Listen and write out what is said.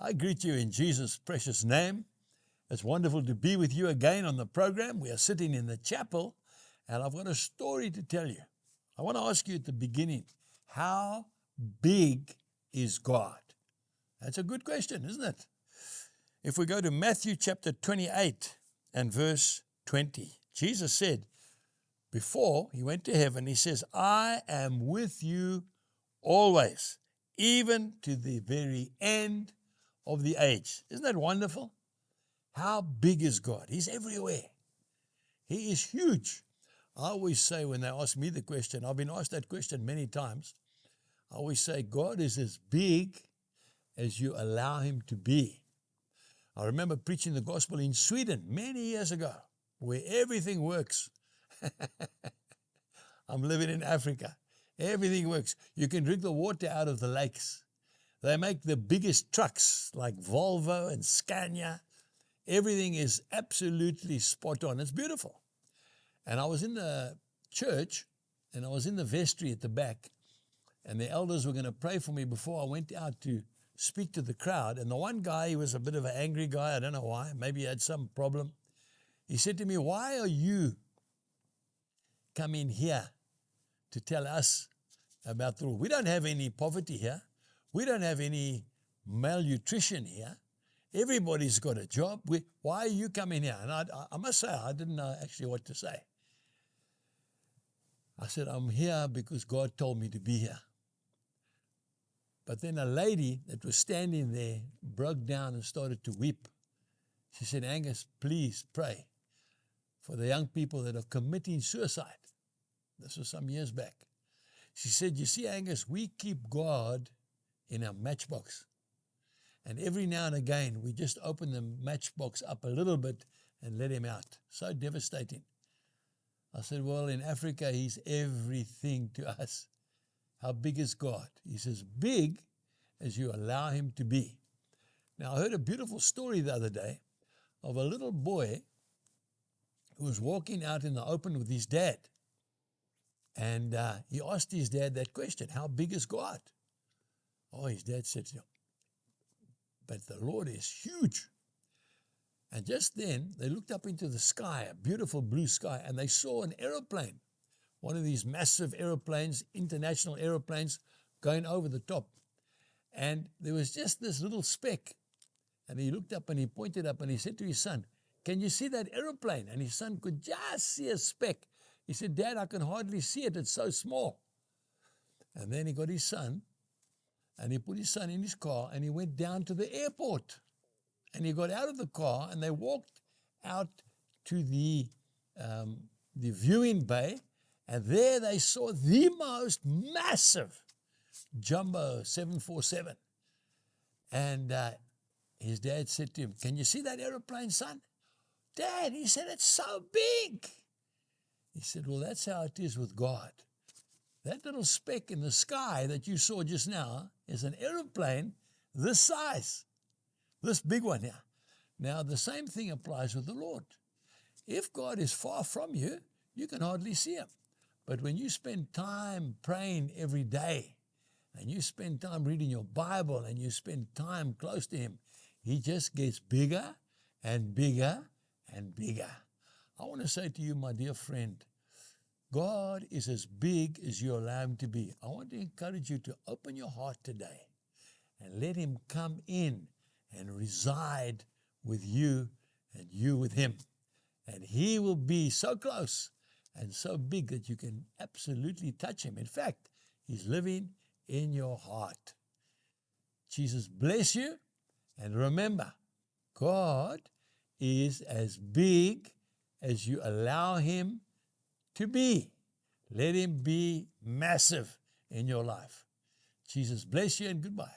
I greet you in Jesus' precious name. It's wonderful to be with you again on the program. We are sitting in the chapel, and I've got a story to tell you. I want to ask you at the beginning, how big is God? That's a good question, isn't it? If we go to Matthew chapter 28 and verse 20, Jesus said, before he went to heaven, he says, I am with you always, even to the very end of the age. Isn't that wonderful? How big is God? He's everywhere. He is huge. I always say when they ask me the question, I've been asked that question many times, I always say God is as big as you allow him to be. I remember preaching the gospel in Sweden many years ago, where everything works. I'm living in Africa. Everything works. You can drink the water out of the lakes. They make the biggest trucks like Volvo and Scania. Everything is absolutely spot on. It's beautiful. And I was in the church, and I was in the vestry at the back, and the elders were going to pray for me before I went out to speak to the crowd. And the one guy, he was a bit of an angry guy. I don't know why. Maybe he had some problem. He said to me, why are you coming here to tell us about the rule? We don't have any poverty here. We don't have any malnutrition here. Everybody's got a job. Why are you coming here? And I must say, I didn't know actually what to say. I said, I'm here because God told me to be here. But then a lady that was standing there broke down and started to weep. She said, Angus, please pray for the young people that are committing suicide. This was some years back. She said, you see, Angus, we keep God in our matchbox. And every now and again, we just open the matchbox up a little bit and let him out. So devastating. I said, well, in Africa, he's everything to us. How big is God? He's as big as you allow him to be. Now, I heard a beautiful story the other day of a little boy who was walking out in the open with his dad. And he asked his dad that question, how big is God? Oh, his dad said, but the Lord is huge. And just then, they looked up into the sky, a beautiful blue sky, and they saw an aeroplane, one of these massive aeroplanes, international aeroplanes, going over the top. And there was just this little speck. And he looked up and he pointed up and he said to his son, can you see that aeroplane? And his son could just see a speck. He said, Dad, I can hardly see it. It's so small. And then he got his son, and he put his son in his car, and he went down to the airport. And he got out of the car, and they walked out to the viewing bay, and there they saw the most massive jumbo 747. And his dad said to him, can you see that aeroplane, son? Dad, he said, it's so big. He said, well, that's how it is with God. That little speck in the sky that you saw just now is an aeroplane this size, this big one here. Now, the same thing applies with the Lord. If God is far from you, you can hardly see him. But when you spend time praying every day, and you spend time reading your Bible, and you spend time close to him, he just gets bigger and bigger and bigger. I want to say to you, my dear friend, God is as big as you allow him to be. I want to encourage you to open your heart today and let him come in and reside with you and you with him. And he will be so close and so big that you can absolutely touch him. In fact, he's living in your heart. Jesus bless you. And remember, God is as big as you allow him to be. Let him be massive in your life. Jesus bless you and goodbye.